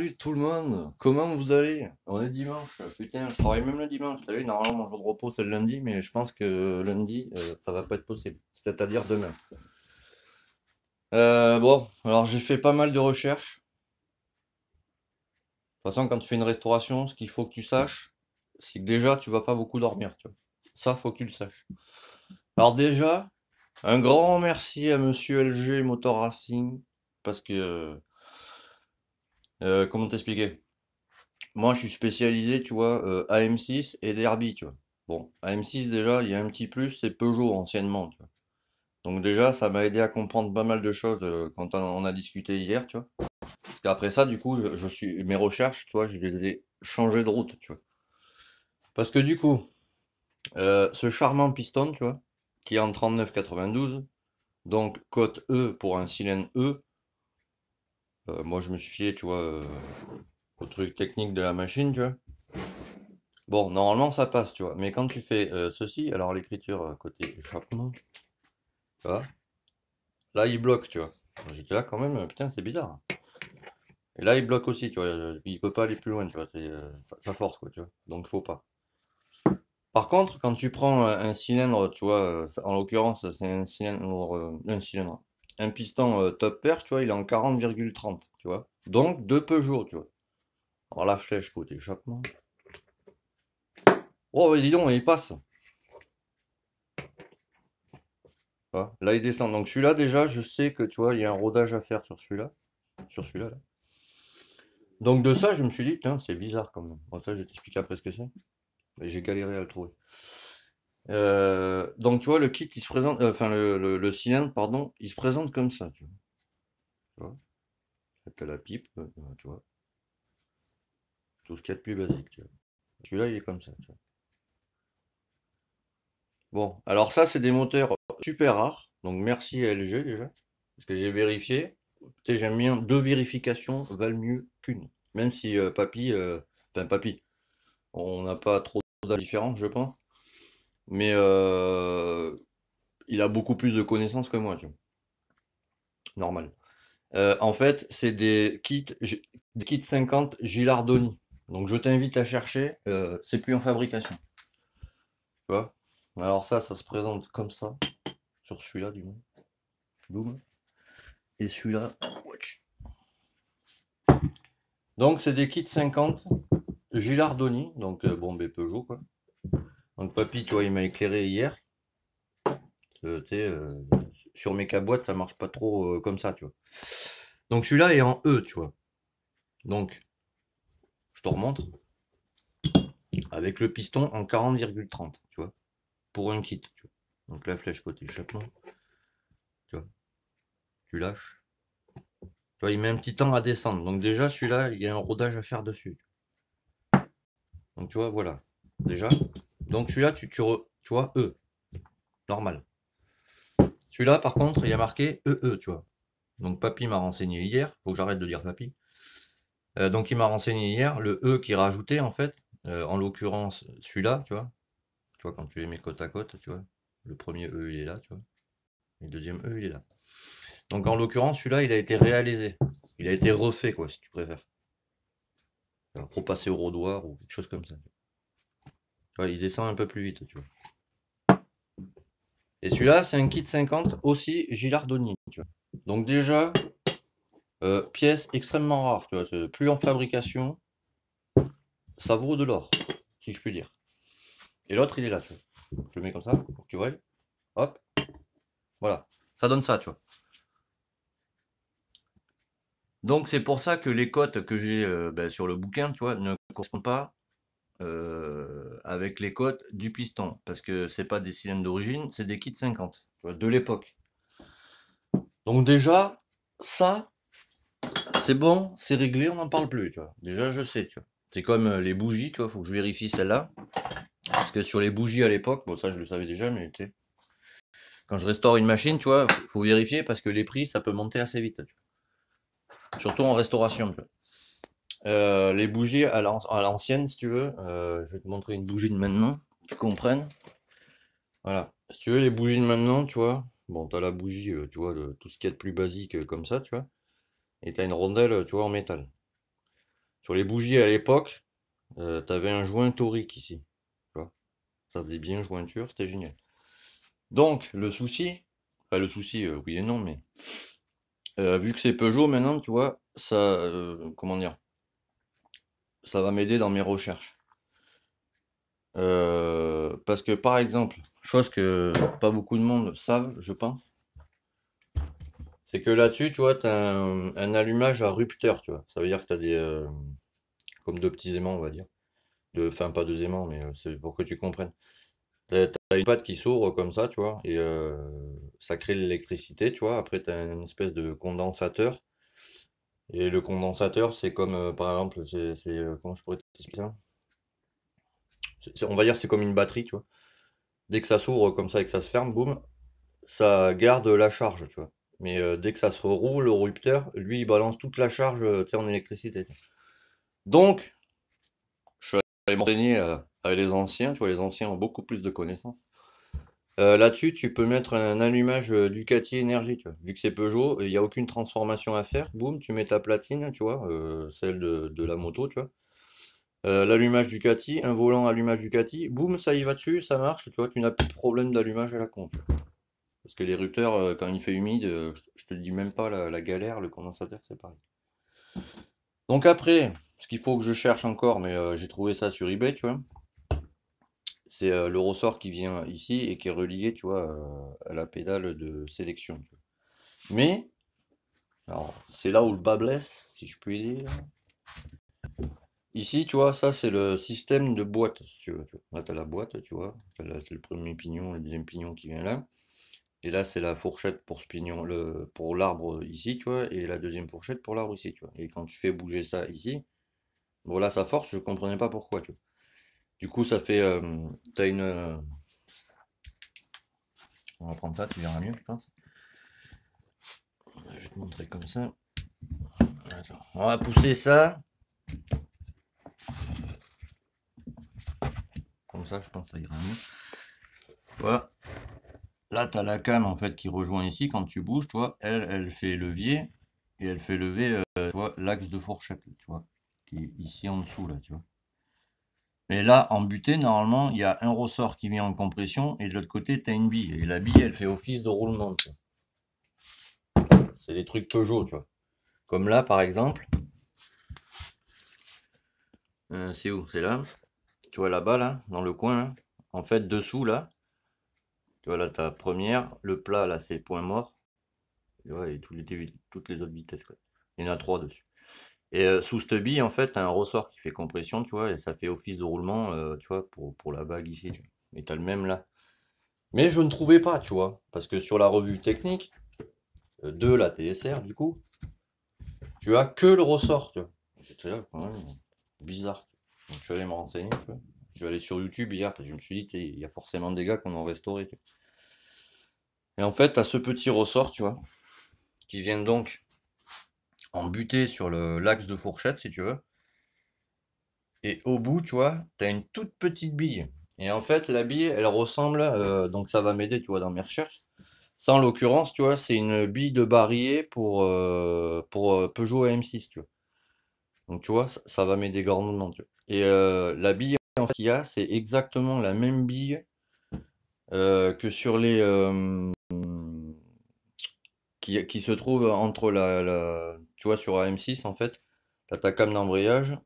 Salut tout le monde, comment vous allez? On est dimanche, putain, je travaille même le dimanche, t'as vu, normalement mon jour de repos c'est le lundi, mais je pense que lundi, ça va pas être possible, c'est-à-dire demain. Bon, alors j'ai fait pas mal de recherches. De toute façon, quand tu fais une restauration, ce qu'il faut que tu saches, c'est que déjà, tu vas pas beaucoup dormir, tu vois. Ça, faut que tu le saches. Alors déjà, un grand merci à monsieur LG Motor Racing, parce que, comment t'expliquer? Moi, je suis spécialisé, tu vois, AM6 et Derby, tu vois. Bon, AM6, déjà, il y a un petit plus, c'est Peugeot, anciennement, tu vois. Donc déjà, ça m'a aidé à comprendre pas mal de choses quand on a discuté hier, tu vois. Parce qu'après ça, du coup, mes recherches, tu vois, je les ai changées de route, tu vois. Parce que du coup, ce charmant piston, tu vois, qui est en 39,92, donc cote E pour un cylindre E, moi je me suis fié, tu vois, au truc technique de la machine, tu vois. Bon, normalement ça passe, tu vois. Mais quand tu fais ceci, alors l'écriture côté échappement, tu vois, là il bloque, tu vois. J'étais là quand même, putain, c'est bizarre. Et là il bloque aussi, tu vois. Il peut pas aller plus loin, tu vois. Ça force, quoi, tu vois. Donc faut pas. Par contre, quand tu prends un cylindre, tu vois, en l'occurrence, c'est un piston top pair, tu vois, il est en 40,30, tu vois. Donc deux Peugeot, tu vois. Alors la flèche côté échappement. Oh, dis donc, il passe. Voilà. Là, il descend. Donc celui-là, déjà, je sais que tu vois, il y a un rodage à faire sur celui-là. Sur celui-là, là. Donc de ça, je me suis dit, tiens, c'est bizarre quand même. Bon, ça, je vais t'expliquer après ce que c'est. Mais j'ai galéré à le trouver. Donc tu vois, le kit, il se présente, enfin le cylindre, pardon, il se présente comme ça, tu vois. T'as la pipe, tu vois. Tout ce qu'il y a de plus basique, tu vois. Celui-là, il est comme ça, tu vois. Bon, alors ça, c'est des moteurs super rares. Donc merci à LG déjà. Parce que j'ai vérifié. Tu sais, j'aime bien deux vérifications valent mieux qu'une. Même si enfin papy, on n'a pas trop de différence, je pense. Mais il a beaucoup plus de connaissances que moi, tu vois. Normal. En fait, c'est des kits 50 Gilardoni. Donc je t'invite à chercher, c'est plus en fabrication. Tu vois? Alors ça se présente comme ça, sur celui-là du moins. Boum. Et celui-là. Donc c'est des kits 50 Gilardoni, donc bon, ben Peugeot quoi. Donc papy, tu vois, il m'a éclairé hier. Tu sais, sur mes caboîtes, ça marche pas trop comme ça, tu vois. Donc celui-là est en E, tu vois. Donc, je te remontre. Avec le piston en 40,30, tu vois. Pour un kit, tu vois. Donc la flèche côté échappement, tu vois. Tu lâches. Tu vois, il met un petit temps à descendre. Donc déjà, celui-là, il y a un rodage à faire dessus. Donc tu vois, voilà. Déjà. Donc celui-là, tu vois, E. Normal. Celui-là, par contre, il y a marqué EE, tu vois. Donc papy m'a renseigné hier. Faut que j'arrête de dire papy. Donc il m'a renseigné hier, le E qui est rajouté en fait, en l'occurrence celui-là, tu vois quand tu les mets côte à côte, tu vois, le premier E il est là, tu vois, et le deuxième E il est là. Donc en l'occurrence celui-là il a été réalisé, il a été refait quoi si tu préfères, pour passer au rodoir ou quelque chose comme ça. Tu vois, il descend un peu plus vite, tu vois. Et celui-là c'est un kit 50 aussi Gilardoni, tu vois. Donc déjà, pièce extrêmement rare, tu vois, plus en fabrication, ça vaut de l'or, si je puis dire. Et l'autre il est là, tu vois. Je le mets comme ça, pour que tu vois. Hop, voilà. Ça donne ça, tu vois. Donc c'est pour ça que les cotes que j'ai sur le bouquin, tu vois, ne correspondent pas avec les cotes du piston. Parce que c'est pas des cylindres d'origine, c'est des kits 50, tu vois, de l'époque. Donc déjà, ça, c'est bon, c'est réglé, on n'en parle plus, tu vois. Déjà, je sais, tu vois. C'est comme les bougies, tu vois, faut que je vérifie celle-là. Parce que sur les bougies à l'époque, bon ça je le savais déjà, mais tu sais, quand je restaure une machine, tu vois, faut vérifier parce que les prix, ça peut monter assez vite. Surtout en restauration, tu vois. Les bougies à l'ancienne, si tu veux, je vais te montrer une bougie de maintenant, que tu comprennes. Voilà. Si tu veux, les bougies de maintenant, tu vois, bon, t'as la bougie, tu vois, tout ce qu'il y a de plus basique comme ça, tu vois, et t'as une rondelle, tu vois, en métal. Sur les bougies à l'époque, t'avais un joint torique ici. Tu vois. Ça faisait bien jointure, c'était génial. Donc, le souci, enfin le souci, oui et non, mais vu que c'est Peugeot maintenant, tu vois, ça, comment dire, ça va m'aider dans mes recherches. Parce que par exemple, chose que pas beaucoup de monde savent, je pense, c'est que là-dessus, tu vois, t'as un allumage à rupteur, tu vois. Ça veut dire que t'as des, comme deux petits aimants, on va dire. Enfin, pas deux aimants, mais c'est pour que tu comprennes. T'as une patte qui s'ouvre comme ça, tu vois, et ça crée de l'électricité, tu vois. Après, t'as une espèce de condensateur. Et le condensateur, c'est comme, par exemple, comment je pourrais t'expliquer ça? On va dire c'est comme une batterie, tu vois. Dès que ça s'ouvre comme ça et que ça se ferme, boum, ça garde la charge, tu vois. Mais dès que ça se roule, le rupteur, lui, il balance toute la charge, tu sais, en électricité. Tu vois. Donc, je suis allé m'enseigner avec les anciens, tu vois, les anciens ont beaucoup plus de connaissances. Là-dessus, tu peux mettre un allumage Ducati Énergie, tu vois. Vu que c'est Peugeot, il n'y a aucune transformation à faire, boum, tu mets ta platine, tu vois, celle de la moto, tu vois. L'allumage Ducati, un volant allumage Ducati, boum, ça y va dessus, ça marche, tu vois, tu n'as plus de problème d'allumage à la con. Tu vois. Parce que les rupteurs, quand il fait humide, je te le dis même pas, la galère, le condensateur, c'est pareil. Donc après, ce qu'il faut que je cherche encore, mais j'ai trouvé ça sur eBay, tu vois, c'est le ressort qui vient ici et qui est relié, tu vois, à la pédale de sélection. Tu vois. Mais, alors, c'est là où le bas blesse, si je puis dire. Ici, tu vois, ça c'est le système de boîte, si tu veux. Tu vois. Là, t'as la boîte, tu vois. C'est le premier pignon, le deuxième pignon qui vient là. Et là, c'est la fourchette pour ce pignon, pour l'arbre ici, tu vois. Et la deuxième fourchette pour l'arbre ici, tu vois. Et quand tu fais bouger ça ici, bon là, ça force, je comprenais pas pourquoi, tu vois. Du coup, ça fait, t'as une, on va prendre ça, tu verras mieux, je pense. Je vais te montrer comme ça. Attends. On va pousser ça. Comme ça, je pense que ça ira mieux. Voilà. Là, tu as la canne en fait qui rejoint ici quand tu bouges, tu vois. Elle fait levier et elle fait lever, tu vois, l'axe de fourchette, tu vois, qui est ici en dessous, là, tu vois. Mais là, en butée, normalement, il y a un ressort qui vient en compression et de l'autre côté, tu as une bille. Et la bille, elle fait office de roulement, tu vois. C'est des trucs Peugeot, tu vois. Comme là, par exemple. C'est où? C'est là. Tu vois là-bas, là, dans le coin, là. En fait, dessous, là. Tu vois, là, ta première. Le plat, là, c'est point mort. Tu vois, et toutes les autres vitesses, quoi. Il y en a trois dessus. Et sous cette bille, en fait, t'as un ressort qui fait compression, tu vois, et ça fait office de roulement, tu vois, pour la bague ici, tu vois. Et t'as le même là. Mais je ne trouvais pas, tu vois, parce que sur la revue technique de la TSR, du coup, tu as que le ressort, tu vois. J'étais là, quand même, bizarre. Donc je suis allé me renseigner, tu vois. Je suis allé sur YouTube hier, parce que je me suis dit, il y a forcément des gars qui en ont restauré, tu vois. Et en fait, t'as ce petit ressort, tu vois, qui vient donc en butée sur l'axe de fourchette, si tu veux. Et au bout, tu vois, tu as une toute petite bille. Et en fait, la bille, elle ressemble, donc ça va m'aider, tu vois, dans mes recherches. Ça, en l'occurrence, tu vois, c'est une bille de barillet pour Peugeot AM6, tu vois. Donc, tu vois, ça va m'aider grandement, tu vois. Et la bille, en fait, qu'il y a, c'est exactement la même bille que sur les... qui se trouve entre tu vois, sur AM6, en fait, tu as ta came d'embrayage.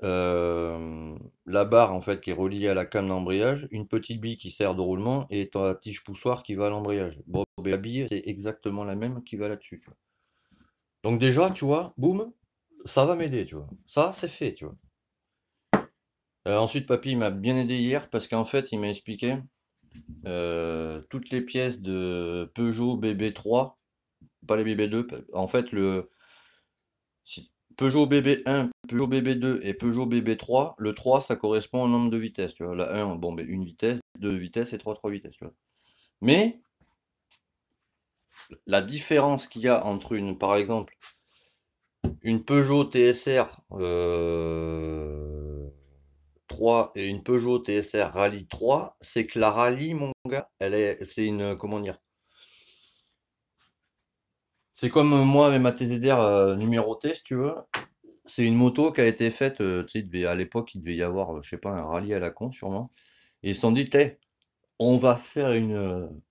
euh, la barre en fait qui est reliée à la came d'embrayage, une petite bille qui sert de roulement et ta tige poussoir qui va à l'embrayage. Bon, ben, la bille c'est exactement la même qui va là-dessus, tu vois. Donc déjà, tu vois, boum, ça va m'aider, tu vois. Ça, c'est fait, tu vois. Ensuite, papy il m'a bien aidé hier parce qu'en fait, il m'a expliqué toutes les pièces de Peugeot BB3, pas les BB2. En fait, Peugeot BB1, Peugeot BB2 et Peugeot BB3, le 3 ça correspond au nombre de vitesses, tu vois. La 1, bon, ben, une vitesse, deux vitesses et trois vitesses, tu vois. Mais la différence qu'il y a entre par exemple, une Peugeot TSR 3 et une Peugeot TSR Rallye 3, c'est que la Rallye, mon gars, c'est une, comment dire, c'est comme moi avec ma TZR numérotée, si tu veux. c'est une moto qui a été faite, tu sais, à l'époque, il devait y avoir, je sais pas, un rallye à la con, sûrement. Et ils se sont dit, on va faire une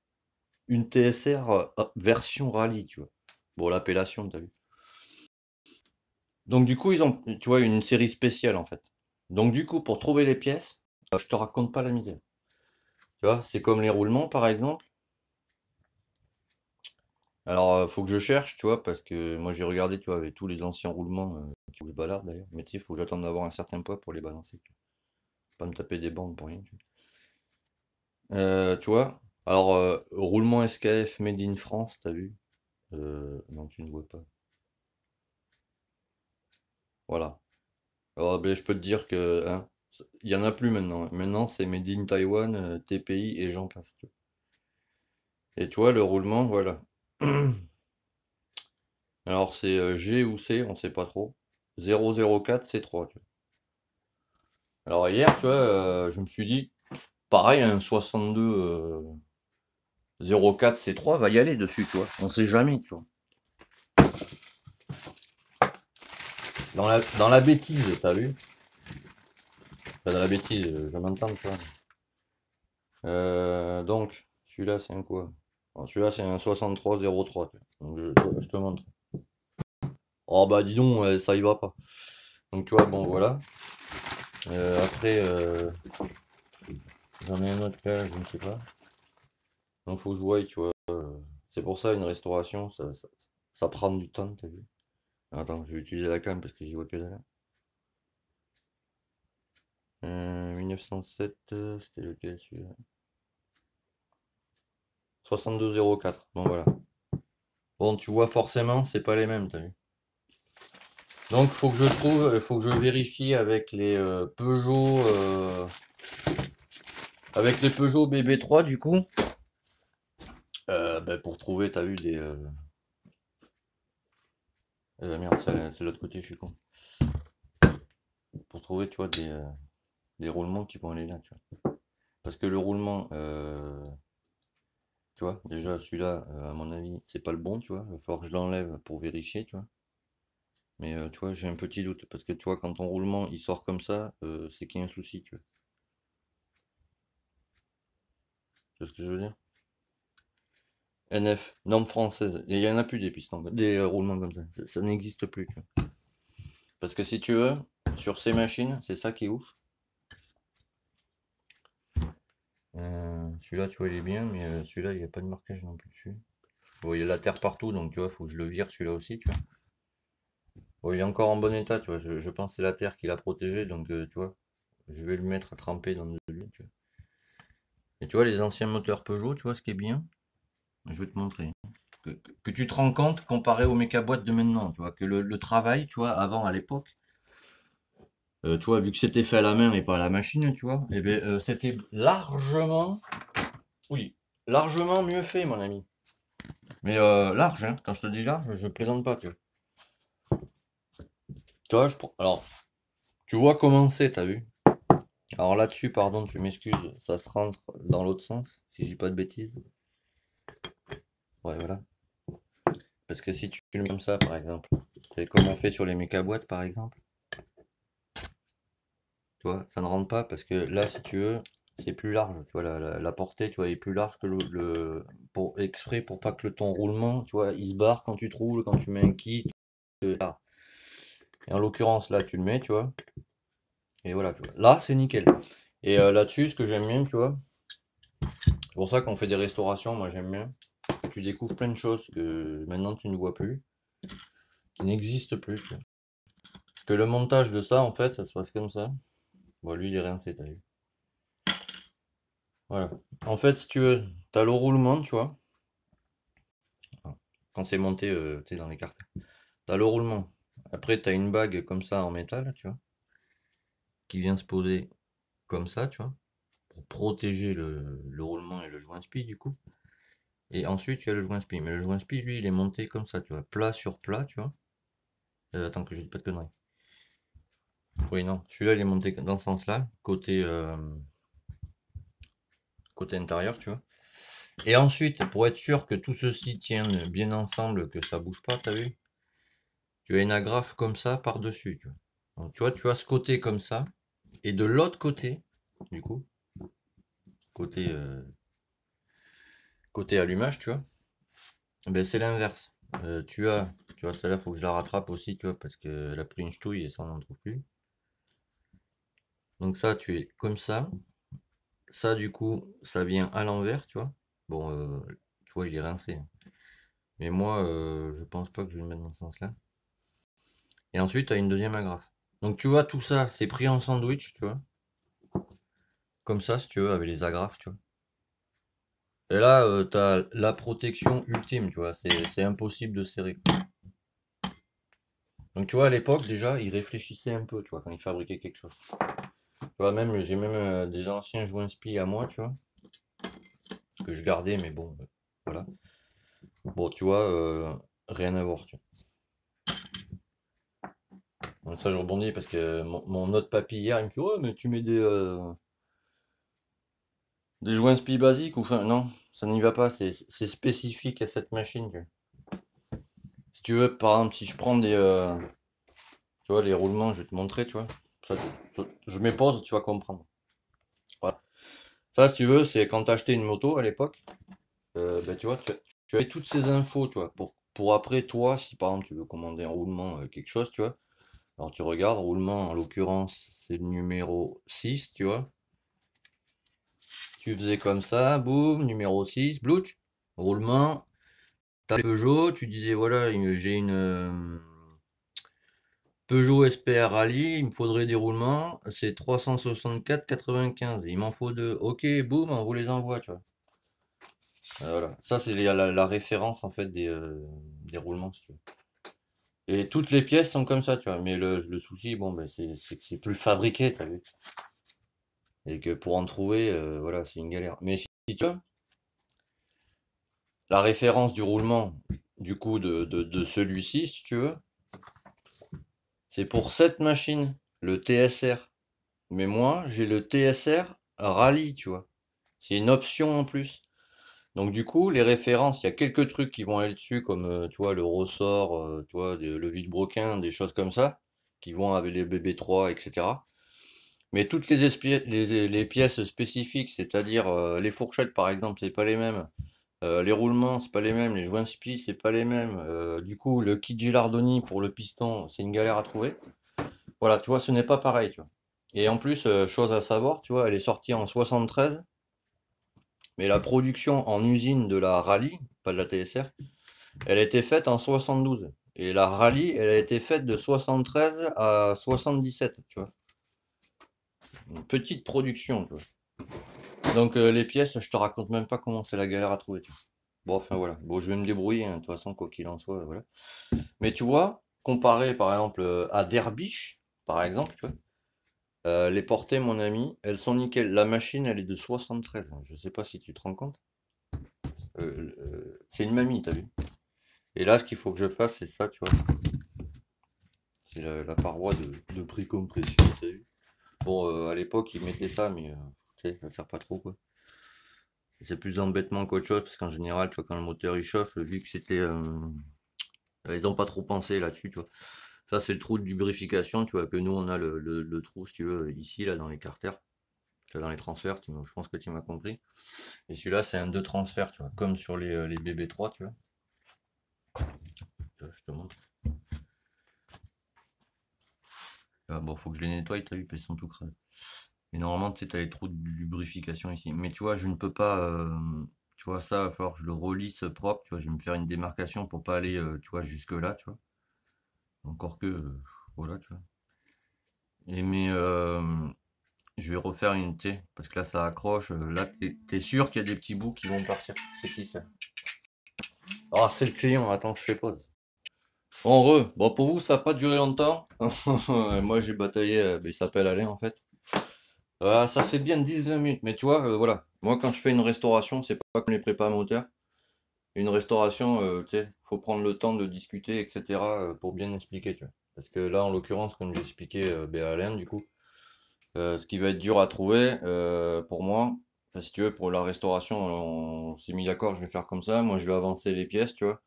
TSR version rallye, tu vois. Bon, l'appellation, t'as vu. Donc, du coup, ils ont, tu vois, une série spéciale, en fait. Donc, du coup, pour trouver les pièces, je te raconte pas la misère. Tu vois, c'est comme les roulements, par exemple. Alors, faut que je cherche, tu vois, parce que moi, j'ai regardé, tu vois, avec tous les anciens roulements, qui je balade, d'ailleurs. Mais tu sais, il faut que j'attende d'avoir un certain poids pour les balancer, tu vois. Pas me taper des bandes pour rien, tu vois. Tu vois? Alors, roulement SKF Made in France, t'as vu? Non, tu ne vois pas. Voilà. Alors, ben, je peux te dire que, hein, il y en a plus maintenant. Maintenant, c'est Made in Taiwan, TPI et j'en passe. Tu vois. Et tu vois, le roulement, voilà. Alors, c'est G ou C, on sait pas trop. 004 C3. Tu vois. Alors, hier, tu vois, je me suis dit, pareil, un 62 04 C3 va y aller dessus, tu vois. On sait jamais, tu vois. Dans la bêtise, t'as vu? Pas dans la bêtise, je m'entends, tu vois. Donc, celui-là, c'est un quoi? Alors, celui-là, c'est un 6303. Donc, je te montre. Oh, bah, dis donc, ça y va pas. Donc, tu vois, bon, voilà. Après, j'en ai un autre là, je ne sais pas. Donc, faut que je voie, tu vois. C'est pour ça, une restauration, ça prend du temps, t'as vu? Attends, je vais utiliser la cam parce que j'y vois que dalle. 1907, c'était lequel celui-là? 6204. Bon, voilà. Bon, tu vois, forcément, c'est pas les mêmes, t'as vu? Donc, faut que je trouve, faut que je vérifie avec les Peugeot, BB3 du coup, ben, pour trouver, t'as vu des, merde, c'est l'autre côté, je suis con. Pour trouver, tu vois, des roulements qui vont aller là, tu vois. Parce que le roulement, tu vois, déjà celui-là, à mon avis, c'est pas le bon, tu vois. Il va falloir que je l'enlève pour vérifier, tu vois. Mais tu vois, j'ai un petit doute parce que tu vois, quand ton roulement il sort comme ça, c'est qu'il y a un souci, tu vois. Tu vois ce que je veux dire? NF, norme française. Et il y en a plus des pistons, des roulements comme ça. Ça n'existe plus, tu vois. Parce que si tu veux, sur ces machines, c'est ça qui est ouf. Celui-là, tu vois, il est bien, mais celui-là, il n'y a pas de marquage non plus dessus. Bon, il y a la terre partout, donc tu vois, faut que je le vire celui-là aussi, tu vois. Bon, il est encore en bon état, tu vois. Je pense que c'est la terre qui l'a protégé, donc tu vois, je vais le mettre à tremper dans de l'huile, tu vois. Et tu vois, les anciens moteurs Peugeot, tu vois, ce qui est bien, je vais te montrer. Que tu te rends compte comparé aux mécaboîtes de maintenant, tu vois, que le travail, tu vois, avant, à l'époque, tu vois, vu que c'était fait à la main et pas à la machine, tu vois, et bien, c'était largement, oui, largement mieux fait, mon ami. Mais large, hein, quand je te dis large, je plaisante pas, tu vois. Tu vois, alors, tu vois comment c'est, t'as vu? Alors là-dessus, pardon, tu m'excuses, ça se rentre dans l'autre sens, si je dis pas de bêtises. Ouais, voilà. Parce que si tu le mets comme ça, par exemple, c'est comme on fait sur les mécaboîtes, par exemple, tu vois, ça ne rentre pas parce que là, si tu veux, c'est plus large, tu vois, la portée, tu vois, est plus large que exprès pour pas que ton roulement, tu vois, il se barre quand tu te roules, quand tu mets un kit, là. Et en l'occurrence, là, tu le mets, tu vois, et voilà, tu vois. Là, c'est nickel. Et là-dessus, ce que j'aime bien, tu vois, c'est pour ça qu'on fait des restaurations, moi j'aime bien, que tu découvres plein de choses que maintenant tu ne vois plus, qui n'existent plus, tu vois. Parce que le montage de ça, en fait, ça se passe comme ça. Bon, lui, il est rincé, t'as vu. Voilà. En fait, si tu veux, t'as le roulement, tu vois. Quand c'est monté, tu sais, dans les cartes. T'as le roulement. Après, t'as une bague comme ça en métal, tu vois, qui vient se poser comme ça, tu vois, pour protéger le roulement et le joint spi, du coup. Et ensuite, tu as le joint spi. Mais le joint spi, lui, il est monté comme ça, tu vois, plat sur plat, tu vois. Attends que je dise pas de conneries. Oui, non, celui-là, il est monté dans ce sens-là, côté intérieur, tu vois. Et ensuite, pour être sûr que tout ceci tienne bien ensemble, que ça bouge pas, t'as vu? tu as une agrafe comme ça par-dessus, tu vois. Donc, tu vois, tu as ce côté comme ça, et de l'autre côté, du coup, côté, côté allumage, tu vois, ben c'est l'inverse. Tu vois, celle-là, faut que je la rattrape aussi, tu vois, parce qu'elle a pris une ch'touille et ça, on n'en trouve plus. Donc ça, tu es comme ça. Ça, du coup, ça vient à l'envers, tu vois. Bon, tu vois, il est rincé, hein. Mais moi, je pense pas que je vais le mettre dans ce sens-là. Et ensuite, tu as une deuxième agrafe. Donc, tu vois, tout ça, c'est pris en sandwich, tu vois. Comme ça, si tu veux, avec les agrafes, tu vois. Et là, tu as la protection ultime, tu vois. C'est impossible de serrer. Donc, tu vois, à l'époque, déjà, ils réfléchissaient un peu, tu vois, quand ils fabriquaient quelque chose. Tu vois, même, j'ai même des anciens joints spi à moi, tu vois, que je gardais, mais bon, voilà. Bon, tu vois, rien à voir, tu vois. Donc ça, je rebondis parce que mon autre papy hier, il me fait, ouais, mais tu mets des joints spi basiques ou enfin, non, ça n'y va pas, c'est spécifique à cette machine, tu vois. Si tu veux, par exemple, si je prends tu vois, les roulements, je vais te montrer, tu vois. Ça, je mets pause, tu vas comprendre. Voilà. Ça, si tu veux, c'est quand t'as acheté une moto à l'époque, ben, tu vois, tu avais toutes ces infos, tu vois, pour après, toi, si par exemple tu veux commander un roulement, quelque chose, tu vois, alors tu regardes, roulement, en l'occurrence, c'est le numéro 6, tu vois. Tu faisais comme ça, boum, numéro 6, blouch, roulement, t'as le Peugeot, tu disais, voilà, j'ai une Peugeot SPR Rallye, il me faudrait des roulements, c'est 364,95, il m'en faut deux, ok, boum, on vous les envoie, tu vois. Voilà, ça c'est la référence en fait des roulements, si tu veux. Et toutes les pièces sont comme ça, tu vois. Mais le souci, bon, ben, c'est que c'est plus fabriqué, t'as vu. Et que pour en trouver, voilà, c'est une galère. Mais si tu veux, la référence du roulement, du coup, de celui-ci, si tu veux, c'est pour cette machine, le TSR. Mais moi, j'ai le TSR Rallye, tu vois. C'est une option en plus. Donc du coup, les références, il y a quelques trucs qui vont aller dessus, comme tu vois le ressort, tu vois, le vilebrequin, des choses comme ça, qui vont avec les BB3, etc. Mais toutes les pièces spécifiques, c'est-à-dire les fourchettes par exemple, c'est pas les mêmes. Les roulements, c'est pas les mêmes. Les joints spi, c'est pas les mêmes. Du coup, le kit Gilardoni pour le piston, c'est une galère à trouver. Voilà, tu vois, ce n'est pas pareil, tu vois. Et en plus, chose à savoir, tu vois, elle est sortie en 73. Mais la production en usine de la Rallye, pas de la TSR, elle a été faite en 72. Et la Rallye, elle a été faite de 73 à 77, tu vois. Une petite production, tu vois. Donc les pièces, je te raconte même pas comment c'est la galère à trouver, tu vois. Bon, enfin voilà. Bon, je vais me débrouiller, hein, de toute façon, quoi qu'il en soit, voilà. Mais tu vois, comparé par exemple à Derbiche, par exemple, tu vois, les portées, mon ami, elles sont nickel. La machine, elle est de 73, hein. Je sais pas si tu te rends compte. C'est une mamie, t'as vu? Et là, ce qu'il faut que je fasse, c'est ça, tu vois. C'est la paroi de précompression, t'as vu? Bon, à l'époque, ils mettaient ça, mais tu sais, ça sert pas trop, quoi. C'est plus embêtement qu'autre chose, parce qu'en général, tu vois, quand le moteur il chauffe, vu que c'était. Ils ont pas trop pensé là-dessus, tu vois. Ça, c'est le trou de lubrification, tu vois, que nous, on a le trou, si tu veux, ici, là, dans les carters, dans les transferts, je pense que tu m'as compris. Et celui-là, c'est un 2 transferts, tu vois, comme sur les BB3, tu vois. Je te montre. Ah, bon, faut que je les nettoie, t'as vu, parce qu'ils sont tout crades. Et normalement, tu sais, t'as les trous de lubrification ici. Mais tu vois, je ne peux pas. Tu vois, ça, il va falloir que je le relisse propre. Tu vois, je vais me faire une démarcation pour pas aller, tu vois, jusque-là, tu vois. Encore que, voilà, tu vois. Et mais je vais refaire une, tu sais, parce que là, ça accroche. Là, t'es sûr qu'il y a des petits bouts qui vont partir. C'est qui ça? Ah, c'est le client. Attends, je fais pause. Bon, pour vous, ça n'a pas duré longtemps. Moi, j'ai bataillé. Il s'appelle Alain, en fait. Ça fait bien 10-20 minutes, mais tu vois, voilà. Moi, quand je fais une restauration, c'est pas comme les prépas moteurs. Une restauration, tu sais, faut prendre le temps de discuter, etc., pour bien expliquer, tu vois. Parce que là, en l'occurrence, comme j'ai expliqué à Alain, du coup, ce qui va être dur à trouver pour moi, enfin, si tu veux, pour la restauration, on s'est mis d'accord, je vais faire comme ça. Moi, je vais avancer les pièces, tu vois.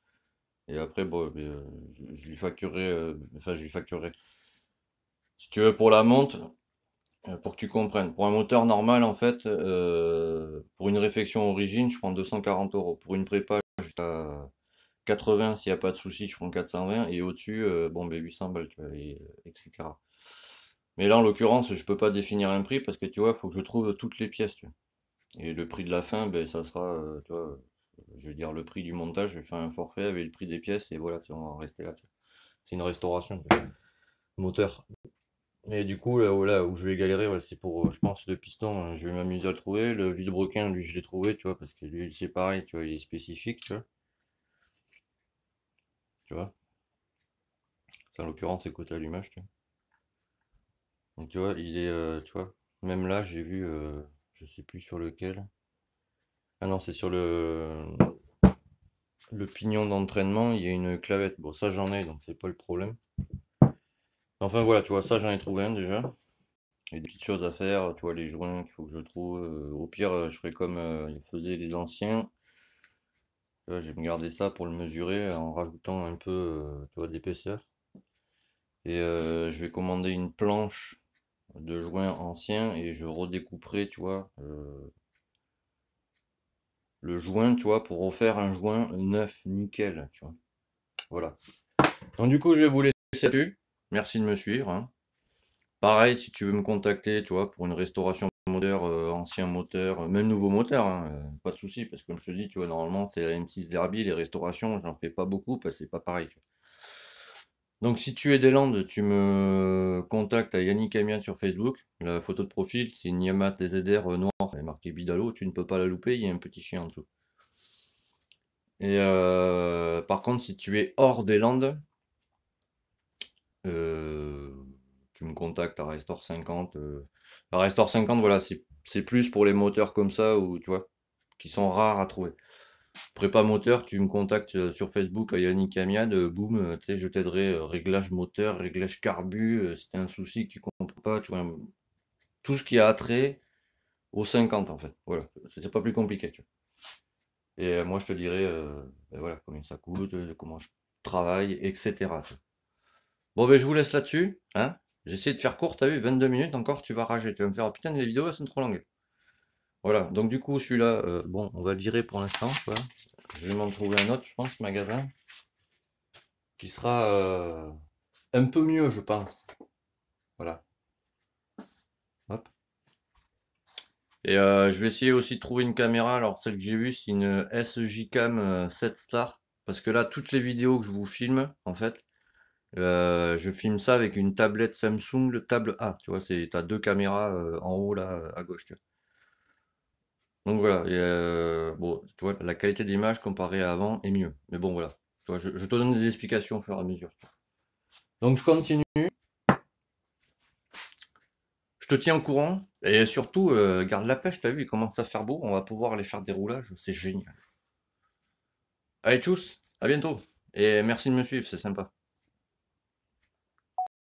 Et après, bon, je lui facturerai, enfin, je lui facturerai. Si tu veux, pour la monte, pour que tu comprennes, pour un moteur normal, en fait, pour une réfection origine, je prends 240 €. Pour une prépa, jusqu'à 80, s'il n'y a pas de souci, je prends 420, et au-dessus, bon, ben 800 balles, tu vois, etc. Mais là, en l'occurrence, je peux pas définir un prix parce que tu vois, il faut que je trouve toutes les pièces, tu vois. Et le prix de la fin, ben, ça sera, tu vois, je veux dire, le prix du montage, je vais faire un forfait avec le prix des pièces, et voilà, tu vois, on va rester là, tu vois. C'est une restauration, tu vois. Moteur. Et du coup, là où je vais galérer, ouais, c'est pour, je pense, le piston, je vais m'amuser à le trouver. Le vilebrequin, lui, je l'ai trouvé, tu vois, parce que lui, c'est pareil, tu vois, il est spécifique, tu vois. Tu vois. Ça, en l'occurrence, c'est côté allumage, tu vois. Donc, tu vois, il est, tu vois, même là, j'ai vu, je sais plus sur lequel. Ah non, c'est sur le pignon d'entraînement, il y a une clavette. Bon, ça, j'en ai, donc c'est pas le problème. Enfin, voilà, tu vois, ça, j'en ai trouvé un déjà. Il y a des petites choses à faire, tu vois, les joints qu'il faut que je trouve. Au pire, je ferai comme ils faisaient les anciens. Tu vois, je vais me garder ça pour le mesurer en rajoutant un peu, tu vois, d'épaisseur. Et je vais commander une planche de joints anciens et je redécouperai, tu vois, le joint, tu vois, pour refaire un joint neuf, nickel, tu vois. Voilà. Donc du coup, je vais vous laisser là-dessus. Merci de me suivre, hein. Pareil, si tu veux me contacter, tu vois, pour une restauration moteur, ancien moteur, même nouveau moteur, hein, pas de souci, parce que comme je te dis, tu vois, normalement, c'est la M6 Derby, les restaurations, j'en fais pas beaucoup, parce que c'est pas pareil, tu vois. Donc si tu es des Landes, tu me contactes à Yannick Amiat sur Facebook. La photo de profil, c'est une Yamaha TZR noire, il est marqué Bidalo, tu ne peux pas la louper, il y a un petit chien en dessous. Et par contre, si tu es hors des Landes, euh, tu me contactes à Restore 50. À Restore 50, voilà, c'est plus pour les moteurs comme ça, ou tu vois, qui sont rares à trouver. Prépa moteur, tu me contactes sur Facebook à Yannick Amiad, boum, tu sais, je t'aiderai, réglage moteur, réglage carbu, si t'as un souci que tu comprends pas, tu vois, tout ce qui a attrait aux 50 en fait, voilà, c'est pas plus compliqué, tu vois. Et moi je te dirai, ben voilà, combien ça coûte, comment je travaille, etc. tu vois. Bon ben je vous laisse là-dessus, hein, j'ai essayé de faire court, t'as vu, 22 minutes encore, tu vas rager, tu vas me faire, oh, putain, les vidéos elles sont trop longues. Voilà, donc du coup celui-là, bon, on va le virer pour l'instant, quoi. Je vais m'en trouver un autre, je pense, magasin, qui sera un peu mieux, je pense. Voilà. Hop. Et je vais essayer aussi de trouver une caméra. Alors, celle que j'ai vue, c'est une SJ Cam 7 Star. Parce que là, toutes les vidéos que je vous filme, en fait, je filme ça avec une tablette Samsung, le table A. Tu vois, t'as deux caméras en haut, là, à gauche. Tu vois. Donc voilà. Et, bon, tu vois, la qualité d'image comparée à avant est mieux. Mais bon, voilà. Tu vois, je te donne des explications au fur et à mesure. Donc, je continue. Je te tiens au courant. Et surtout, garde la pêche, t'as vu, il commence à faire beau. On va pouvoir aller faire des roulages. C'est génial. Allez, tchuss, à bientôt. Et merci de me suivre, c'est sympa.